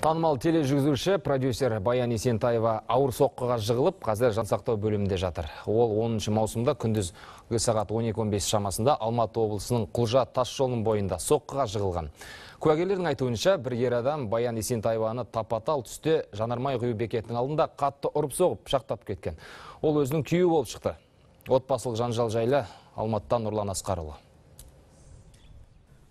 Танымал тележүргізуші продюсер Баян Есентаева ауыр соққыға жығылып, қазір жансақтау бөлімінде жатыр. Ол 10 маусымда күндіз сағат 12:15 шамасында Алматы облысының Құлжа тас жолының бойында соққыға жығылған. Куәгерлердің айтуынша, бір ер адам Баян Есентаеваны тапа-тал түсте жанармай құю бекетінің алдында қатты ұрып соғып пышақтап кеткен. Ол өзінің күйеуі болып шықты. Отбасылық жанжал жайлы Алматыдан Нұрлан Асқарұлы.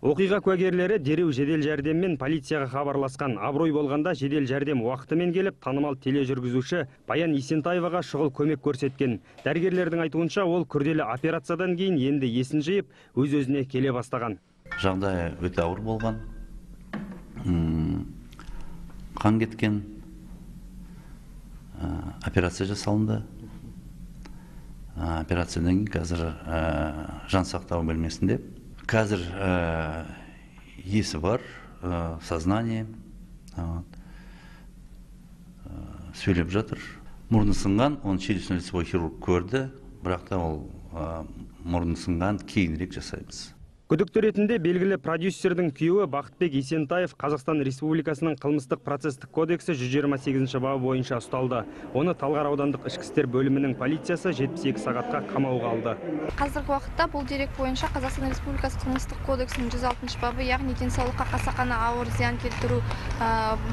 Оқиға куәгерлері дереу жедел жәрдеммен полицияға хабарласқан. Абырой болғанда жедел жәрдем уақытымен келіп, танымал тележүргізуші Баян Есентаеваға шұғыл көмек көрсеткен. Дәрігерлердің айтуынша, ол күрделі операциядан кейін енді есін жиып, өз-өзіне келе бастаған. Жағдай өте ауыр болған. Қан кеткен. Операция жасалынды. Операциядан кейін қазір жансақтау бөлмесінде. Қазір есі бар, сознание, сөйлеп жатыр. Мұрны сынған, оны челюстно-лицевой хирург көрді, бірақ та ол мұрны сынған кейінірек жасаймыз. Күдікті ретінде белгілі продюсердің күйеуі Бақытбек Есентаев Қазақстан Республикасының қылмыстық процестік кодексі 128 бабы бойынша ұсталды. Оны Талғар аудандық ішкі істер бөлімінің полициясы 72 сағатқа қамауға алды. Қазіргі уақытта бұл дерек бойынша Қазақстан Республикасы қылмыстық кодексінің 106 бабы, яғни денсаулыққа қасақана ауыр зиян келтіру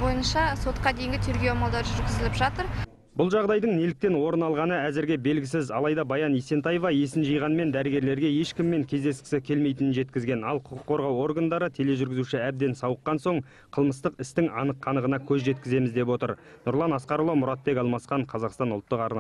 бойынша сотқа дейінгі тергеу амалдары жүргізіліп жатыр. Бұл жағдайдың неліктен орын алғаны әзірге белгісіз, алайда Баян Есентаева есін жиғанмен дәрігерлерге ешкіммен кездескісі келмейтінін жеткізген. Ал құқық қорғау органдары тележүргізуші әбден сауыққан соң қылмыстық істің анық-қанығына көз жеткіземіз деп отыр. Нұрлан Асқарұлы, Мұратбек Алмасхан, Қазақстан ұлттық арнасы.